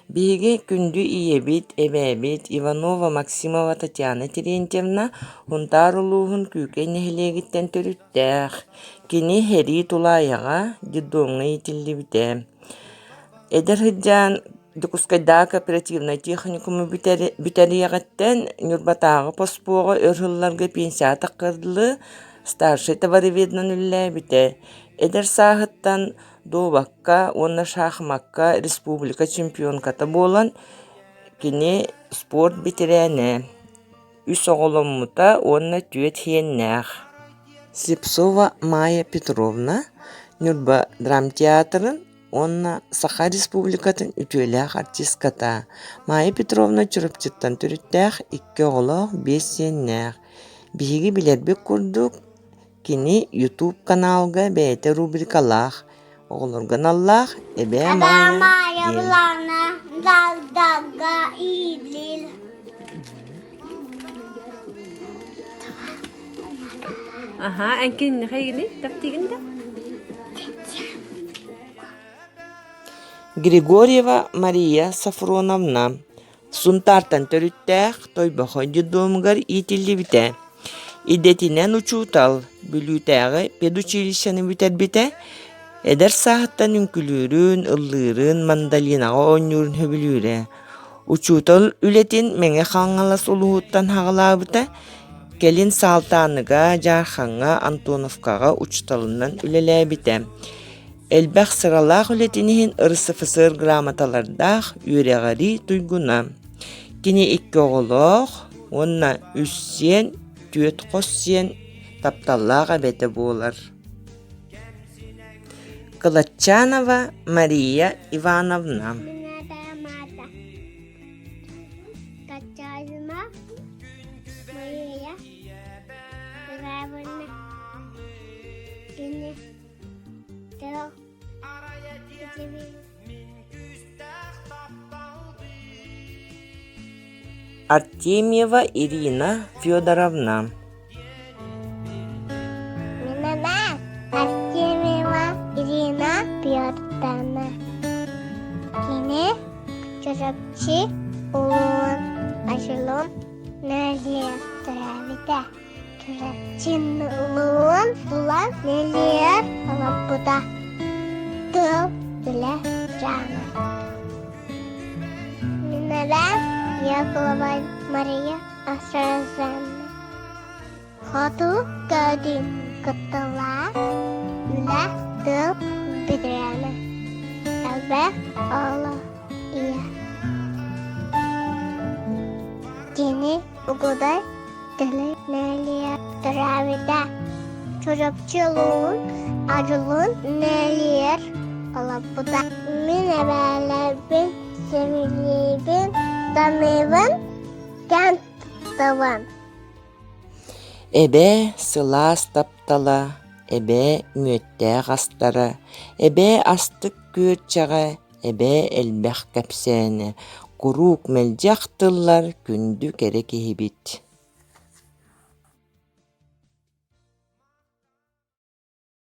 Биһиги күндү иебит, эбээбит Иванова Максимова Татьяна Терентьевна хунтаар улуухун күүкен нэһилиэгиттэн төрүттээх. Кини хэри тулааyaҕа дидуоҥҥа итиллибитэ. Эдэр хыдьаан Докускайдаах кооперативный техникуму бүтэриэҕэттэн Ньурбатааҕы поспуоҕа өр-хылларга пенсиаа таккырдылыы старший товароведнан үллээбитэ. Эдэр сааһыттан дуобакка уонна шаахмакка республика чемпионката буолан кини спорт битирээне. Үс оҕоломмута уонна түөт хиэннээх. Слепцова Майя Петровна Ньурба драмтеатрын уонна Саха республикатын үтүөлээх артистката. Майя Петровна чурапчыттан төрүттээх икки оҕолоох биэс сиэннээх. Биһиги билэрбик курдук кини YouTube каналга бэйэтэ рубрикалаах. Оҕолоргон аллаах эбээ Майя буларна далдага иилил. Анкин хайгини таптигинда. Григорьева Мария Сафроновна сунтартан төрүттээх тойбохой дидуомугар иитиллибитэ. Идетинен учуутал бүлүүтээҕи педучилищаны бүтэрбитэ. Эдэр сааһыттан үҥкүлүүрүн, ыллыырын, мандалинаҕа оонньуурун хөбүлүүрэ. Учуутал үлэтин мэҥэ хаҥҥалас улуһуттан хаҕалаабыта келин саалтааныга, Жаархаҥҥа, Антоновкаҕа учталынан үлэлээбитэ. Элбэх сыралаах үлэтиниһин РСФСР грамоталардаах үөрэҕэри туйгуна. Кини икки оҕолоох, уонна үс сиэн, түөт хос сиэн тапталлаах эбэтэ буолар. Калачанова Мария Ивановна Артемьева Ирина Федоровна Артемьева Ирина Федоровна. Кини чурапчы улуун ашылын нэлиэр төрәбитэ. Чурапчын улуун тулан нэлиэр алаппыта. Тыл билэ жана. Минэлэн Якова Мария Асразанна. Хоту кадин кытыла үлэ тыл бидрәне. Әлбә ала ия. Кини угудай тылы нэлиэ төрәбитэ. Чурапчылуун ажылын нэлиэр алаппыта. Мин эбээлербин семилибин таныбын кэнтабын. Эбэ сылаас таптала, эбэ мүөттээх астара, эбэ астык күөрчэҕэ, эбэ элбэх кэпсээни, куруук мэлдьэх тыллар күндү кэрэ киһибит.